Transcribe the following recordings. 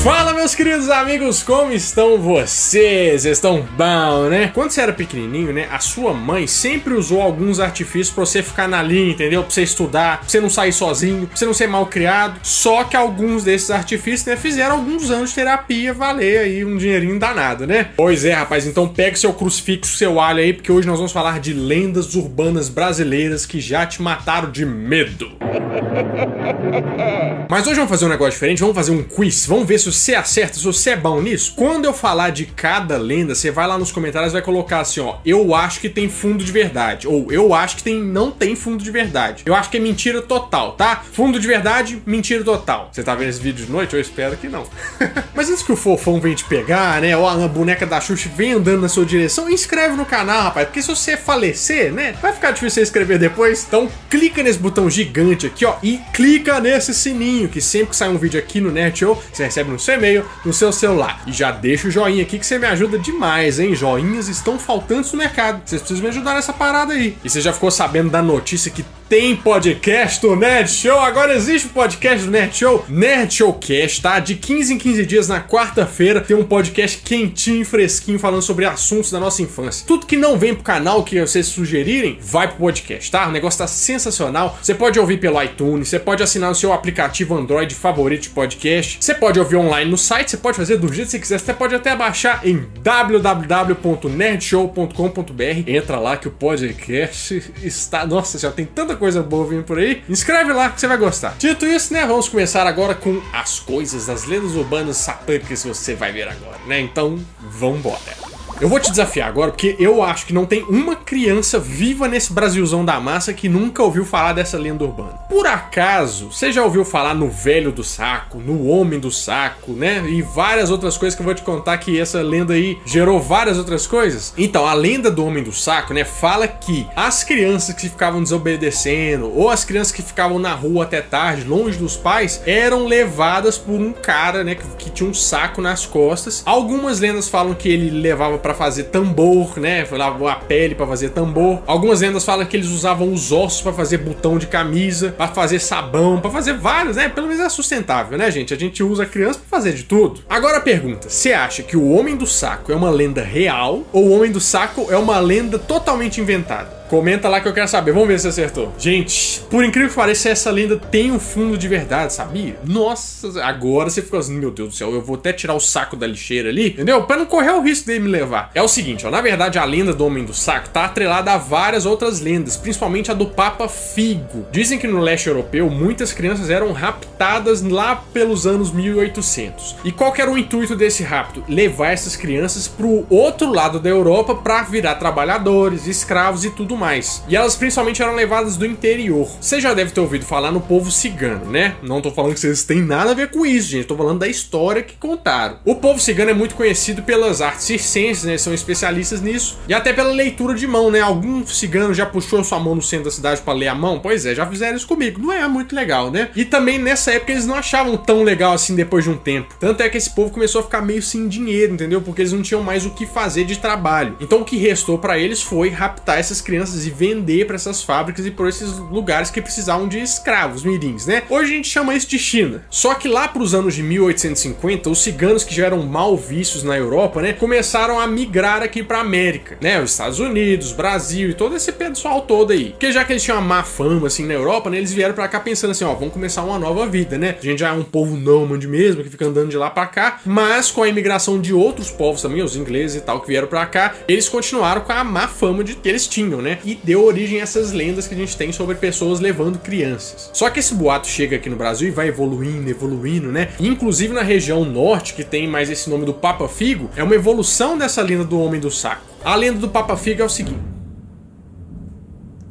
Fala, meus queridos amigos, como estão vocês? Estão bom, né? Quando você era pequenininho, né, a sua mãe sempre usou alguns artifícios pra você ficar na linha, entendeu? Pra você estudar, pra você não sair sozinho, pra você não ser mal criado. Só que alguns desses artifícios, né, fizeram alguns anos de terapia valer aí um dinheirinho danado, né? Pois é, rapaz, então pega seu crucifixo, seu alho aí, porque hoje nós vamos falar de lendas urbanas brasileiras que já te mataram de medo. Mas hoje vamos fazer um negócio diferente, vamos fazer um quiz, vamos ver se você acerta, se você é bom nisso. Quando eu falar de cada lenda, você vai lá nos comentários e vai colocar assim, ó, eu acho que tem fundo de verdade, ou eu acho que não tem fundo de verdade. Eu acho que é mentira total, tá? Fundo de verdade, mentira total. Você tá vendo esse vídeo de noite? Eu espero que não. Mas antes que o fofão venha te pegar, né, ou a boneca da Xuxa vem andando na sua direção, inscreve no canal, rapaz, porque se você falecer, né, vai ficar difícil você inscrever depois. Então clica nesse botão gigante aqui, ó, e clica nesse sininho, que sempre que sai um vídeo aqui no Nerd Show, você recebe no seu e-mail, no seu celular. E já deixa o joinha aqui que você me ajuda demais, hein? Joinhas estão faltantes no mercado. Vocês precisam me ajudar nessa parada aí. E você já ficou sabendo da notícia que tem podcast do Nerd Show? Agora existe o podcast do Nerd Show? Nerd Showcast, tá? De 15 em 15 dias, na quarta-feira, tem um podcast quentinho, fresquinho, falando sobre assuntos da nossa infância. Tudo que não vem pro canal, que vocês sugerirem, vai pro podcast, tá? O negócio tá sensacional. Você pode ouvir pelo iTunes, você pode assinar o seu aplicativo Android favorito de podcast, você pode ouvir online no site, você pode fazer do jeito que você quiser, você pode até baixar em www.nerdshow.com.br. Entra lá que o podcast está... Nossa, já tem tanta coisa boa vindo por aí. Inscreve lá que você vai gostar. Dito isso, né, vamos começar agora com as coisas das lendas urbanas satânicas que você vai ver agora, né? Então, vambora. Eu vou te desafiar agora, porque eu acho que não tem uma criança viva nesse Brasilzão da massa que nunca ouviu falar dessa lenda urbana. Por acaso, você já ouviu falar no Velho do Saco, no Homem do Saco, né? E várias outras coisas que eu vou te contar, que essa lenda aí gerou várias outras coisas? Então, a lenda do Homem do Saco, né, fala que as crianças que ficavam desobedecendo, ou as crianças que ficavam na rua até tarde, longe dos pais, eram levadas por um cara, né, que tinha um saco nas costas. Algumas lendas falam que ele levava pra fazer tambor, né? Lavava a pele pra fazer tambor. Algumas lendas falam que eles usavam os ossos pra fazer botão de camisa, pra fazer sabão, pra fazer vários, né? Pelo menos é sustentável, né, gente? A gente usa a criança pra fazer de tudo. Agora a pergunta: você acha que o Homem do Saco é uma lenda real ou o Homem do Saco é uma lenda totalmente inventada? Comenta lá que eu quero saber, vamos ver se acertou. Gente, por incrível que pareça, essa lenda tem um fundo de verdade, sabia? Nossa, agora você ficou assim, meu Deus do céu, eu vou até tirar o saco da lixeira ali, entendeu? Pra não correr o risco dele me levar. É o seguinte, ó, na verdade a lenda do Homem do Saco tá atrelada a várias outras lendas, principalmente a do Papa Figo. Dizem que no leste europeu, muitas crianças eram raptadas lá pelos anos 1800. E qual que era o intuito desse rapto? Levar essas crianças pro outro lado da Europa pra virar trabalhadores, escravos e tudo mais. E elas principalmente eram levadas do interior. Você já deve ter ouvido falar no povo cigano, né? Não tô falando que vocês têm nada a ver com isso, gente. Tô falando da história que contaram. O povo cigano é muito conhecido pelas artes circenses, né? São especialistas nisso. E até pela leitura de mão, né? Algum cigano já puxou sua mão no centro da cidade pra ler a mão? Pois é, já fizeram isso comigo. Não é muito legal, né? E também nessa época eles não achavam tão legal assim depois de um tempo. Tanto é que esse povo começou a ficar meio sem dinheiro, entendeu? Porque eles não tinham mais o que fazer de trabalho. Então o que restou pra eles foi raptar essas crianças e vender para essas fábricas e por esses lugares que precisavam de escravos mirins, né? Hoje a gente chama isso de China. Só que lá para os anos de 1850, os ciganos que já eram mal vistos na Europa, né, começaram a migrar aqui para América, né? Os Estados Unidos, Brasil e todo esse pessoal todo aí. Porque já que eles tinham uma má fama assim na Europa, né, eles vieram para cá pensando assim, ó, vamos começar uma nova vida, né? A gente já é um povo nômade mesmo, que fica andando de lá para cá, mas com a imigração de outros povos também, os ingleses e tal, que vieram para cá, eles continuaram com a má fama que eles tinham, né? E deu origem a essas lendas que a gente tem sobre pessoas levando crianças. Só que esse boato chega aqui no Brasil e vai evoluindo, né? Inclusive na região norte, que tem mais esse nome do Papa Figo, é uma evolução dessa lenda do Homem do Saco. A lenda do Papa Figo é o seguinte...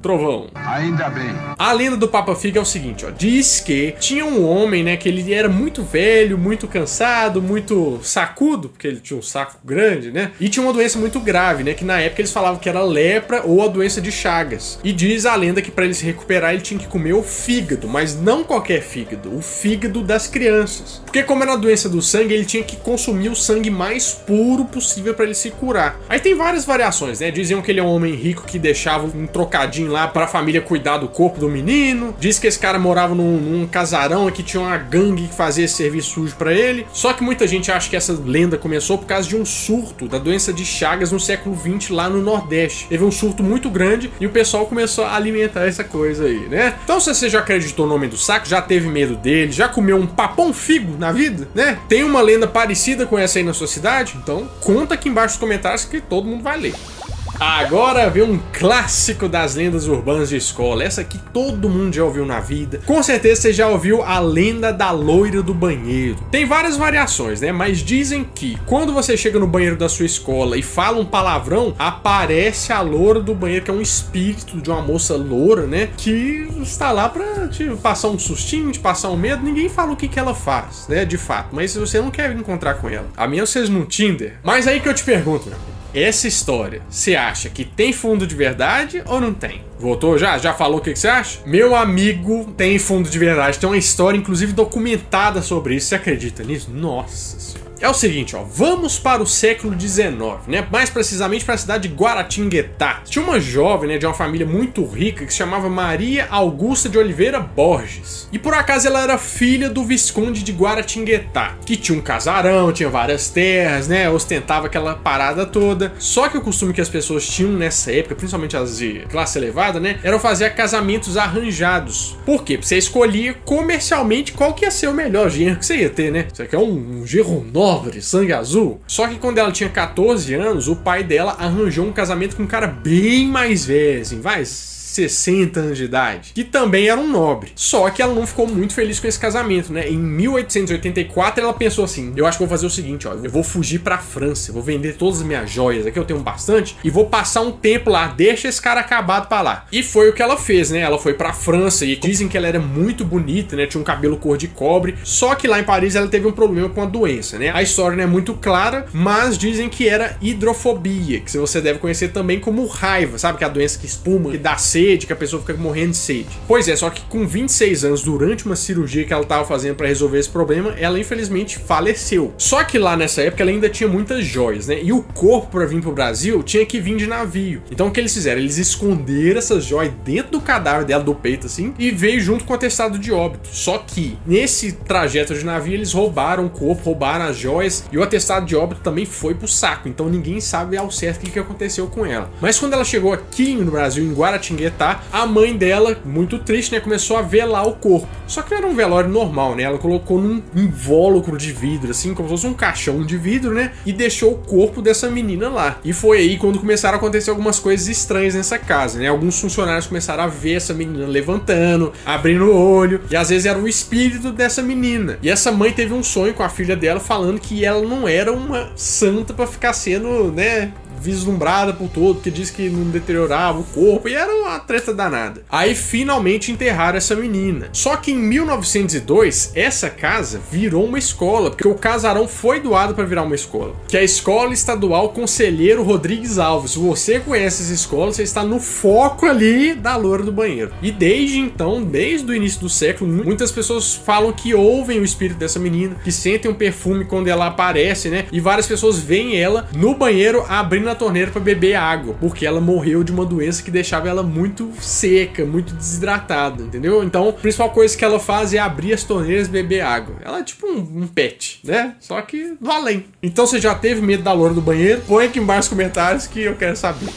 Trovão. Ainda bem. A lenda do Papa Figo é o seguinte, ó. Diz que tinha um homem, né, que ele era muito velho, muito cansado, muito sacudo, porque ele tinha um saco grande, né? E tinha uma doença muito grave, né, que na época eles falavam que era lepra ou a doença de Chagas. E diz a lenda que para ele se recuperar ele tinha que comer o fígado, mas não qualquer fígado, o fígado das crianças. Porque como era a doença do sangue, ele tinha que consumir o sangue mais puro possível para ele se curar. Aí tem várias variações, né? Diziam que ele é um homem rico que deixava um trocadinho lá pra família cuidar do corpo do menino. Diz que esse cara morava num casarão que tinha uma gangue que fazia esse serviço sujo pra ele. Só que muita gente acha que essa lenda começou por causa de um surto da doença de Chagas no século XX lá no Nordeste. Teve um surto muito grande e o pessoal começou a alimentar essa coisa aí, né? Então se você já acreditou no Homem do Saco, já teve medo dele, já comeu um papão figo na vida, né? Tem uma lenda parecida com essa aí na sua cidade? Então conta aqui embaixo nos comentários que todo mundo vai ler. Agora vem um clássico das lendas urbanas de escola. Essa aqui todo mundo já ouviu na vida. Com certeza você já ouviu a lenda da loira do banheiro. Tem várias variações, né? Mas dizem que quando você chega no banheiro da sua escola e fala um palavrão, aparece a loira do banheiro, que é um espírito de uma moça loura, né? Que está lá pra te passar um sustinho, te passar um medo. Ninguém fala o que ela faz, né? De fato. Mas se você não quer encontrar com ela, a minha vocês no Tinder. Mas aí que eu te pergunto, meu amigo. Essa história, você acha que tem fundo de verdade ou não tem? Voltou já? Já falou o que você acha? Meu amigo, tem fundo de verdade. Tem uma história, inclusive, documentada sobre isso. Você acredita nisso? Nossa Senhora. É o seguinte, ó, vamos para o século XIX, né? Mais precisamente para a cidade de Guaratinguetá. Tinha uma jovem, né, de uma família muito rica que se chamava Maria Augusta de Oliveira Borges. E por acaso ela era filha do Visconde de Guaratinguetá, que tinha um casarão, tinha várias terras, né? Ostentava aquela parada toda. Só que o costume que as pessoas tinham nessa época, principalmente as de classe elevada, né, era fazer casamentos arranjados. Por quê? Porque você escolhia comercialmente qual que ia ser o melhor genro que você ia ter, né? Você quer um genro nobre, sangue azul. Só que quando ela tinha 14 anos, o pai dela arranjou um casamento com um cara bem mais velho, assim, 60 anos de idade, que também era um nobre. Só que ela não ficou muito feliz com esse casamento, né? Em 1884 ela pensou assim: eu acho que vou fazer o seguinte, ó, eu vou fugir pra França, vou vender todas as minhas joias, aqui eu tenho bastante, e vou passar um tempo lá, deixa esse cara acabado pra lá. E foi o que ela fez, né? Ela foi pra França e dizem que ela era muito bonita, né? Tinha um cabelo cor de cobre, só que lá em Paris ela teve um problema com a doença, né? A história não é muito clara, mas dizem que era hidrofobia, que você deve conhecer também como raiva, sabe? Que é a doença que espuma, que dá sede, que a pessoa fica morrendo de sede. Pois é, só que com 26 anos, durante uma cirurgia que ela tava fazendo pra resolver esse problema, ela infelizmente faleceu. Só que lá nessa época ela ainda tinha muitas joias, né? E o corpo pra vir pro Brasil tinha que vir de navio. Então o que eles fizeram? Eles esconderam essas joias dentro do cadáver dela, do peito assim, e veio junto com o atestado de óbito. Só que nesse trajeto de navio eles roubaram o corpo, roubaram as joias, e o atestado de óbito também foi pro saco. Então ninguém sabe ao certo o que aconteceu com ela. Mas quando ela chegou aqui no Brasil, em Guaratinguetá, a mãe dela, muito triste, né, começou a velar o corpo. Só que era um velório normal, né? Ela colocou num invólucro de vidro, assim, como se fosse um caixão de vidro, né? E deixou o corpo dessa menina lá. E foi aí quando começaram a acontecer algumas coisas estranhas nessa casa, né? Alguns funcionários começaram a ver essa menina levantando, abrindo o olho, e às vezes era o espírito dessa menina. E essa mãe teve um sonho com a filha dela falando que ela não era uma santa pra ficar sendo, né, vislumbrada por todo, porque diz que não deteriorava o corpo, e era uma treta danada. Aí finalmente enterraram essa menina. Só que em 1902, essa casa virou uma escola, porque o casarão foi doado para virar uma escola, que é a Escola Estadual Conselheiro Rodrigues Alves. Se você conhece essa escola, você está no foco ali da loira do banheiro. E desde então, desde o início do século, muitas pessoas falam que ouvem o espírito dessa menina, que sentem um perfume quando ela aparece, né? E várias pessoas veem ela no banheiro abrindo a torneira para beber água, porque ela morreu de uma doença que deixava ela muito seca, muito desidratada, entendeu? Então, a principal coisa que ela faz é abrir as torneiras e beber água. Ela é tipo um pet, né? Só que no além. Então, você já teve medo da loira do banheiro? Põe aqui embaixo nos comentários que eu quero saber.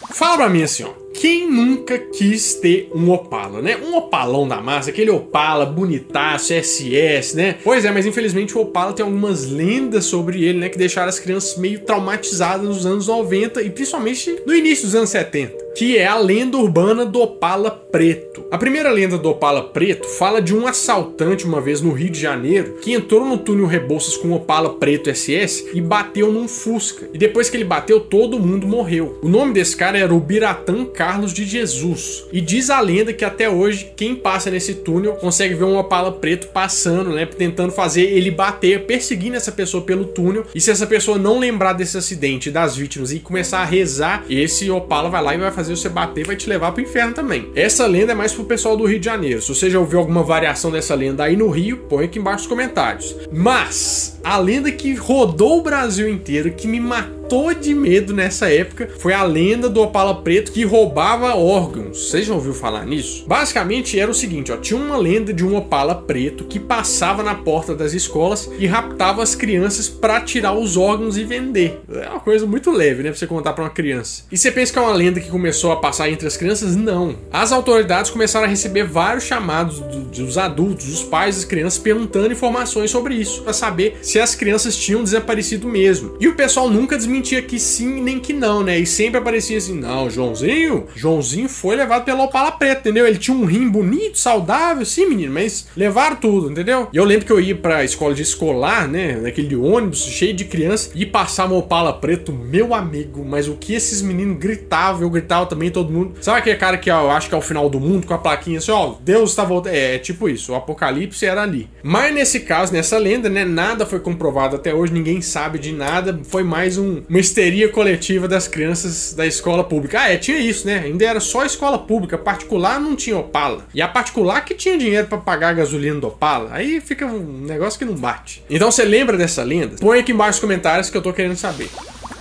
Fala pra mim assim, ó. Quem nunca quis ter um Opala, né? Um Opalão da massa, aquele Opala bonitaço, SS, né? Pois é, mas infelizmente o Opala tem algumas lendas sobre ele, né? Que deixaram as crianças meio traumatizadas nos anos 90 e principalmente no início dos anos 70. Que é a lenda urbana do Opala Preto. A primeira lenda do Opala Preto fala de um assaltante uma vez no Rio de Janeiro que entrou no túnel Rebouças com um Opala Preto SS e bateu num Fusca. E depois que ele bateu, todo mundo morreu. O nome desse cara era o Biratã Carlos de Jesus. E diz a lenda que até hoje, quem passa nesse túnel consegue ver um Opala Preto passando, né? Tentando fazer ele bater, perseguindo essa pessoa pelo túnel. E se essa pessoa não lembrar desse acidente, das vítimas, e começar a rezar, esse Opala vai lá e vai fazer você bater, vai te levar pro inferno também. Essa lenda é mais pro pessoal do Rio de Janeiro. Se você já ouviu alguma variação dessa lenda aí no Rio, põe aqui embaixo nos comentários. Mas a lenda que rodou o Brasil inteiro, que me matou de medo nessa época, foi a lenda do Opala Preto que roubava órgãos. Vocês já ouviram falar nisso? Basicamente era o seguinte, ó, tinha uma lenda de um Opala Preto que passava na porta das escolas e raptava as crianças pra tirar os órgãos e vender. É uma coisa muito leve, né, pra você contar pra uma criança. E você pensa que é uma lenda que começou a passar entre as crianças? Não. As autoridades começaram a receber vários chamados dos adultos, dos pais das crianças, perguntando informações sobre isso, pra saber se as crianças tinham desaparecido mesmo. E o pessoal nunca desmentia que sim nem que não, né? E sempre aparecia assim, não, Joãozinho foi levado pelo Opala Preto, entendeu? Ele tinha um rim bonito, saudável, sim, menino, mas levaram tudo, entendeu? E eu lembro que eu ia pra escola de escolar, né? Naquele ônibus cheio de criança e passava um Opala Preto, meu amigo, mas o que esses meninos gritavam, eu gritava também, todo mundo. Sabe aquele cara que eu acho que é o final do mundo, com a plaquinha assim, ó, Deus tá voltando. É tipo isso, o apocalipse era ali. Mas nesse caso, nessa lenda, né? Nada foi comprovado até hoje, ninguém sabe de nada, foi mais uma histeria coletiva das crianças da escola pública. Ah, tinha isso, né? Ainda era só escola pública, particular não tinha Opala. E a particular que tinha dinheiro pra pagar a gasolina do Opala. Aí fica um negócio que não bate. Então você lembra dessa lenda? Põe aqui embaixo nos comentários que eu tô querendo saber.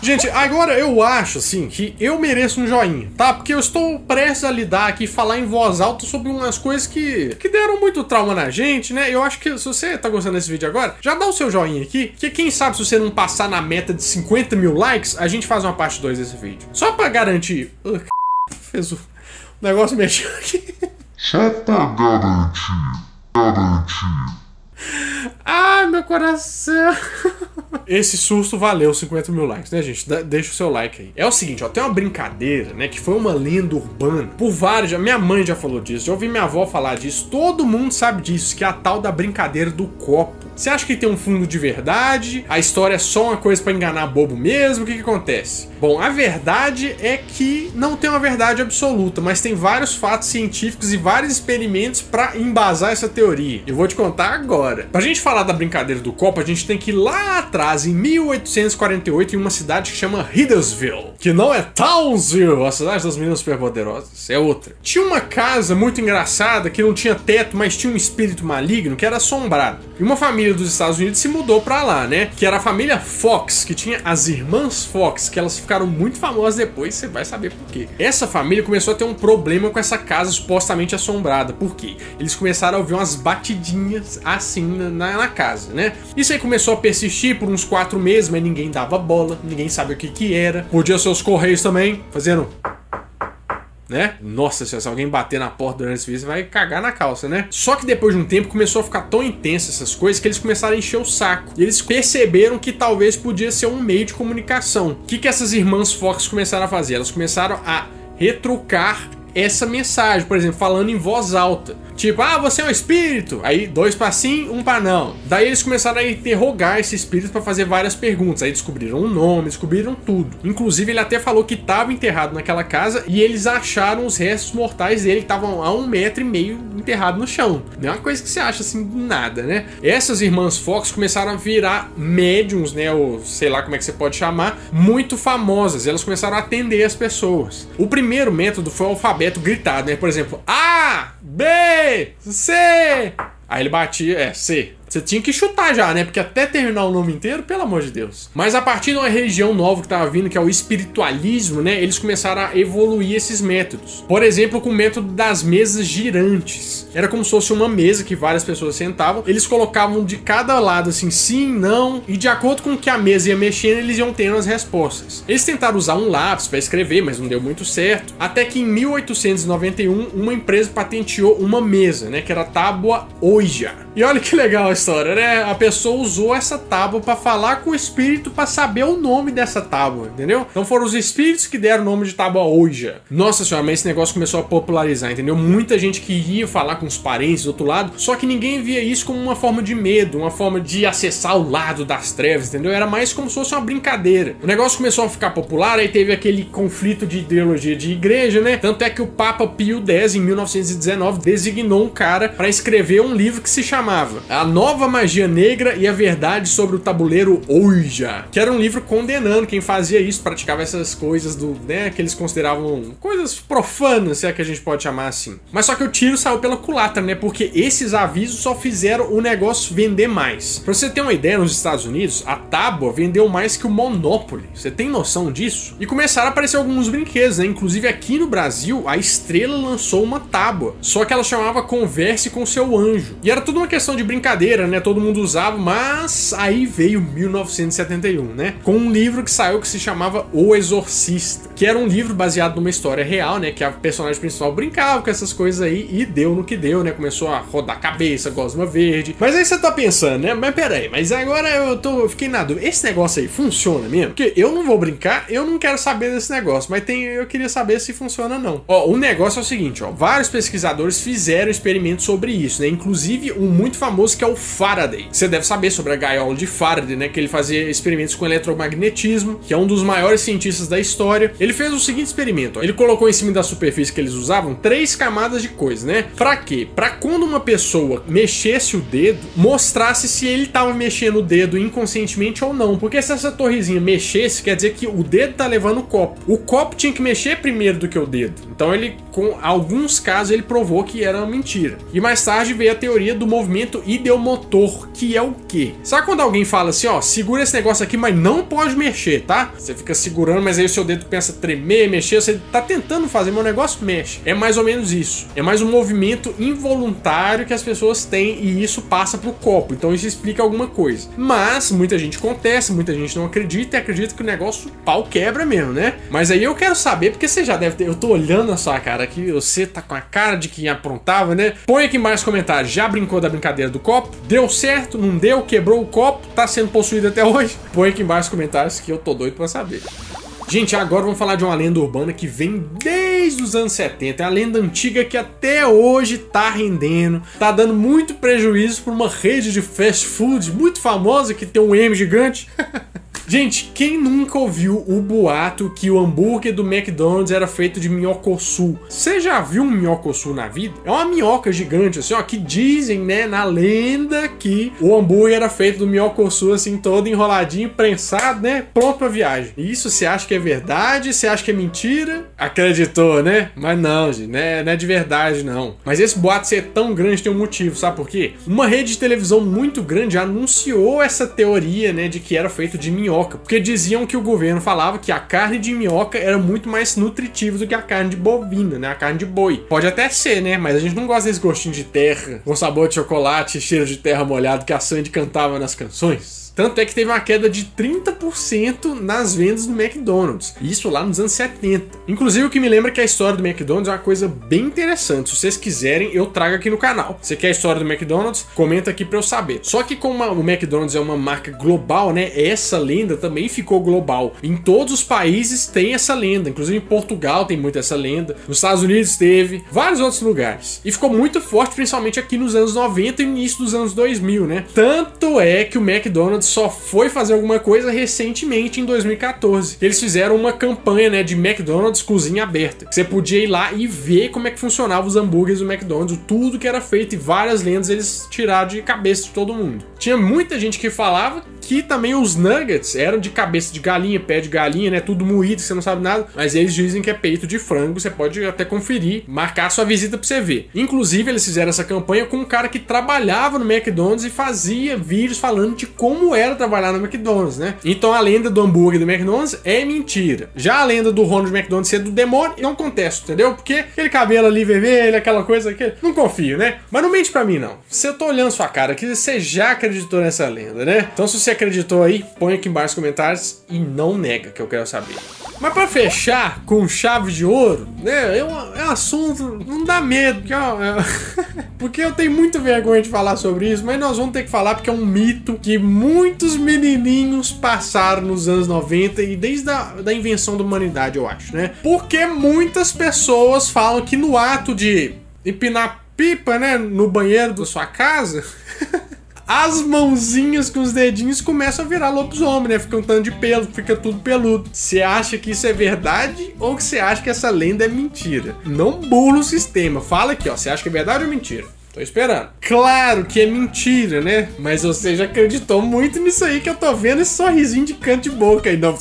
Gente, agora eu acho, assim, que eu mereço um joinha, tá? Porque eu estou prestes a lidar aqui e falar em voz alta sobre umas coisas que deram muito trauma na gente, né? Eu acho que se você tá gostando desse vídeo agora, já dá o seu joinha aqui, que quem sabe se você não passar na meta de 50 mil likes, a gente faz uma parte 2 desse vídeo. Só pra garantir... Fez o negócio mexeu aqui. Só pra garantir. Ai, meu coração. Esse susto valeu 50 mil likes, né, gente? Deixa o seu like aí. É o seguinte, ó, tem uma brincadeira, né, que foi uma lenda urbana. Por vários, minha mãe já falou disso, já ouvi minha avó falar disso, todo mundo sabe disso, que é a tal da brincadeira do copo. Você acha que tem um fundo de verdade? A história é só uma coisa pra enganar bobo mesmo? O que acontece? Bom, a verdade é que não tem uma verdade absoluta, mas tem vários fatos científicos e vários experimentos pra embasar essa teoria. Eu vou te contar agora. Pra gente falar da brincadeira do copo, a gente tem que ir lá atrás, em 1848, em uma cidade que chama Huddersville, que não é Townsville, a cidade das meninas superpoderosas, é outra. Tinha uma casa muito engraçada que não tinha teto, mas tinha um espírito maligno que era assombrado. E uma família dos Estados Unidos se mudou pra lá, né? Que era a família Fox, que tinha as irmãs Fox, que elas ficaram muito famosas depois, você vai saber por quê. Essa família começou a ter um problema com essa casa supostamente assombrada. Por quê? Eles começaram a ouvir umas batidinhas assim na casa, né? Isso aí começou a persistir por uns 4 meses, mas ninguém dava bola, ninguém sabia o que era. Podia ser os correios também, fazendo... né? Nossa, se alguém bater na porta durante esse vídeo, você vai cagar na calça, né? Só que depois de um tempo começou a ficar tão intenso essas coisas que eles começaram a encher o saco. E eles perceberam que talvez podia ser um meio de comunicação. O que essas irmãs Fox começaram a fazer? Elas começaram a retrucar essa mensagem, por exemplo, falando em voz alta. Tipo, ah, você é um espírito. Aí 2 pra sim, 1 pra não. Daí eles começaram a interrogar esse espírito pra fazer várias perguntas. Aí descobriram o nome, descobriram tudo. Inclusive ele até falou que estava enterrado naquela casa e eles acharam os restos mortais dele que estavam a 1,5 metro enterrado no chão. Não é uma coisa que você acha assim do nada, né? Essas irmãs Fox começaram a virar médiums, né? Ou sei lá como é que você pode chamar, muito famosas. Elas começaram a atender as pessoas. O primeiro método foi o alfabeto gritado, né? Por exemplo, A, B, C. Aí ele batia, C. Você tinha que chutar já, né? Porque até terminar o nome inteiro, pelo amor de Deus. Mas a partir de uma religião nova que tava vindo, que é o espiritualismo, né? Eles começaram a evoluir esses métodos. Por exemplo, com o método das mesas girantes. Era como se fosse uma mesa que várias pessoas sentavam. Eles colocavam de cada lado, assim, sim, não. E de acordo com o que a mesa ia mexendo, eles iam tendo as respostas. Eles tentaram usar um lápis para escrever, mas não deu muito certo. Até que em 1891, uma empresa patenteou uma mesa, né? Que era a tábua Ouija. E olha que legal a história, né? A pessoa usou essa tábua para falar com o espírito para saber o nome dessa tábua, entendeu? Então foram os espíritos que deram o nome de tábua Ouija. Nossa senhora, mas esse negócio começou a popularizar, entendeu? Muita gente queria falar com os parentes do outro lado, só que ninguém via isso como uma forma de medo, uma forma de acessar o lado das trevas, entendeu? Era mais como se fosse uma brincadeira. O negócio começou a ficar popular, aí teve aquele conflito de ideologia de igreja, né? Tanto é que o Papa Pio X, em 1919, designou um cara para escrever um livro que se chamava chamava A Nova Magia Negra e a Verdade sobre o Tabuleiro Ouija, que era um livro condenando quem fazia isso, praticava essas coisas né, que eles consideravam coisas profanas, se é que a gente pode chamar assim. Mas só que o tiro saiu pela culatra, né? Porque esses avisos só fizeram o negócio vender mais. Pra você ter uma ideia, nos Estados Unidos, a tábua vendeu mais que o Monopoly. Você tem noção disso? E começaram a aparecer alguns brinquedos, né? Inclusive aqui no Brasil, a Estrela lançou uma tábua. Só que ela chamava Converse com Seu Anjo. E era tudo uma questão de brincadeira, né? Todo mundo usava, mas aí veio 1971, né? Com um livro que saiu que se chamava O Exorcista, que era um livro baseado numa história real, né? Que a personagem principal brincava com essas coisas aí e deu no que deu, né? Começou a rodar a cabeça, gosma verde. Mas aí você tá pensando, né? Mas peraí, mas agora eu fiquei na dúvida. Esse negócio aí funciona mesmo? Porque eu não vou brincar, eu não quero saber desse negócio, mas eu queria saber se funciona ou não. Ó, o negócio é o seguinte, ó. Vários pesquisadores fizeram experimentos sobre isso, né? Inclusive um muito famoso que é o Faraday. Você deve saber sobre a gaiola de Faraday, né? Que ele fazia experimentos com eletromagnetismo, que é um dos maiores cientistas da história. Ele fez o seguinte experimento, ó. Ele colocou em cima da superfície que eles usavam 3 camadas de coisa, né? Pra quê? Pra quando uma pessoa mexesse o dedo, mostrasse se ele tava mexendo o dedo inconscientemente ou não. Porque se essa torrezinha mexesse, quer dizer que o dedo tá levando o copo. O copo tinha que mexer primeiro do que o dedo. Então ele, com alguns casos, ele provou que era uma mentira. E mais tarde veio a teoria do movimento ideomotor, que é o quê? Sabe quando alguém fala assim, ó, segura esse negócio aqui, mas não pode mexer, tá? Você fica segurando, mas aí o seu dedo começa a tremer, mexer, você tá tentando fazer, mas o negócio mexe. É mais ou menos isso. É mais um movimento involuntário que as pessoas têm e isso passa pro copo. Então isso explica alguma coisa. Mas muita gente contesta, muita gente não acredita e acredita que o negócio pau quebra mesmo, né? Mas aí eu quero saber, porque você já deve ter... Eu tô olhando a sua cara aqui, você tá com a cara de quem aprontava, né? Põe aqui embaixo nos comentários, já brincou da brincadeira do copo? Deu certo? Não deu? Quebrou o copo? Tá sendo possuído até hoje? Põe aqui embaixo nos comentários que eu tô doido pra saber. Gente, agora vamos falar de uma lenda urbana que vem desde os anos 70. É uma lenda antiga que até hoje tá rendendo, tá dando muito prejuízo para uma rede de fast food muito famosa que tem um M gigante. Gente, quem nunca ouviu o boato que o hambúrguer do McDonald's era feito de minhocossu? Você já viu um minhocossu na vida? É uma minhoca gigante, assim, ó, que dizem, né, na lenda que o hambúrguer era feito do minhocossu, assim, todo enroladinho, prensado, né, pronto pra viagem. Isso você acha que é verdade? Você acha que é mentira? Acreditou, né? Mas não, gente, né, não é de verdade, não. Mas esse boato ser tão grande tem um motivo, sabe por quê? Uma rede de televisão muito grande anunciou essa teoria, né, de que era feito de minhoca. Porque diziam que o governo falava que a carne de minhoca era muito mais nutritiva do que a carne de bovina, né? A carne de boi. Pode até ser, né? Mas a gente não gosta desse gostinho de terra, com sabor de chocolate, cheiro de terra molhado que a Sandy cantava nas canções. Tanto é que teve uma queda de 30% nas vendas do McDonald's. Isso lá nos anos 70. Inclusive, o que me lembra que a história do McDonald's é uma coisa bem interessante. Se vocês quiserem, eu trago aqui no canal. Você quer a história do McDonald's? Comenta aqui pra eu saber. Só que como o McDonald's é uma marca global, né? Essa lenda também ficou global. Em todos os países tem essa lenda. Inclusive em Portugal tem muito essa lenda. Nos Estados Unidos teve. Vários outros lugares. E ficou muito forte, principalmente aqui nos anos 90 e início dos anos 2000, né? Tanto é que o McDonald's só foi fazer alguma coisa recentemente, em 2014. Eles fizeram uma campanha, né, de McDonald's cozinha aberta. Você podia ir lá e ver como é que funcionava os hambúrgueres do McDonald's, tudo que era feito, e várias lendas eles tiraram de cabeça de todo mundo. Tinha muita gente que falava que também os nuggets eram de cabeça de galinha, pé de galinha, né, tudo moído, você não sabe nada, mas eles dizem que é peito de frango, você pode até conferir, marcar sua visita pra você ver. Inclusive, eles fizeram essa campanha com um cara que trabalhava no McDonald's e fazia vídeos falando de como era trabalhar no McDonald's, né? Então a lenda do hambúrguer do McDonald's é mentira. Já a lenda do Ronald McDonald ser do demônio, não contesto, entendeu? Porque aquele cabelo ali vermelho, aquela coisa que não confio, né? Mas não mente pra mim, não. Se eu tô olhando sua cara aqui, você já acreditou nessa lenda, né? Então se você acreditou aí, põe aqui embaixo nos comentários e não nega, que eu quero saber. Mas pra fechar com chave de ouro, né, é um assunto, não dá medo, porque eu tenho muita vergonha de falar sobre isso, mas nós vamos ter que falar porque é um mito que muitos menininhos passaram nos anos 90 e desde da invenção da humanidade, eu acho, né? Porque muitas pessoas falam que no ato de empinar pipa, né, no banheiro da sua casa... as mãozinhas com os dedinhos começam a virar lobisomem, né? Fica um tanto de pelo, fica tudo peludo. Você acha que isso é verdade ou que você acha que essa lenda é mentira? Não burla o sistema. Fala aqui, ó. Você acha que é verdade ou mentira? Tô esperando. Claro que é mentira, né? Mas você já acreditou muito nisso aí que eu tô vendo esse sorrisinho de canto de boca aí. Não,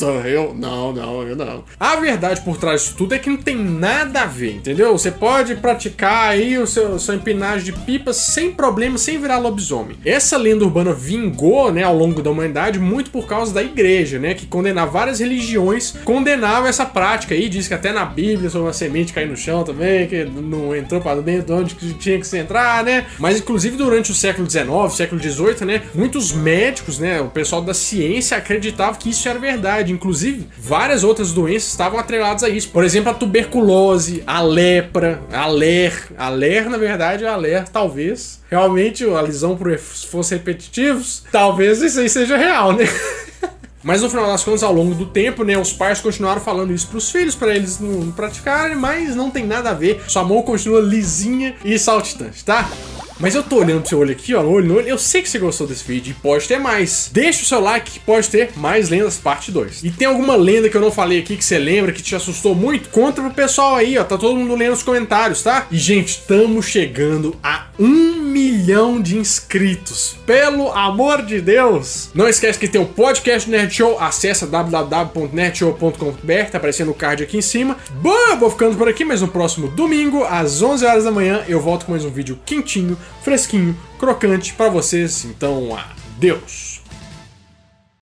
eu não. A verdade por trás disso tudo é que não tem nada a ver, entendeu? Você pode praticar aí o seu empinagem de pipas sem problema, sem virar lobisomem. Essa lenda urbana vingou, né, ao longo da humanidade muito por causa da igreja, né? Que condenava várias religiões, condenava essa prática aí. Diz que até na Bíblia sobre uma semente cair no chão também, que não entrou para dentro de onde tinha que se entrar, né? Mas inclusive durante o século XIX, século XVIII, né, muitos médicos, né, o pessoal da ciência acreditava que isso era verdade. Inclusive, várias outras doenças estavam atreladas a isso. Por exemplo, a tuberculose, a lepra, a ler, na verdade, a ler, talvez. Realmente, a lisão por esforços repetitivos, talvez isso aí seja real, né? Mas no final das contas, ao longo do tempo, né, os pais continuaram falando isso pros filhos, pra eles não praticarem, mas não tem nada a ver. Sua mão continua lisinha e saltitante, tá? Mas eu tô olhando pro seu olho aqui, ó, olho no olho, eu sei que você gostou desse vídeo e pode ter mais. Deixa o seu like que pode ter mais lendas parte 2. E tem alguma lenda que eu não falei aqui que você lembra, que te assustou muito? Conta pro pessoal aí, ó, tá todo mundo lendo os comentários, tá? E, gente, estamos chegando a 1 milhão de inscritos. Pelo amor de Deus! Não esquece que tem o podcast Nerd Show, acessa www.nerdshow.com.br, tá aparecendo o card aqui em cima. Bom, eu vou ficando por aqui, mas no próximo domingo, às 11 horas da manhã, eu volto com mais um vídeo quentinho, fresquinho, crocante pra vocês. Então, adeus!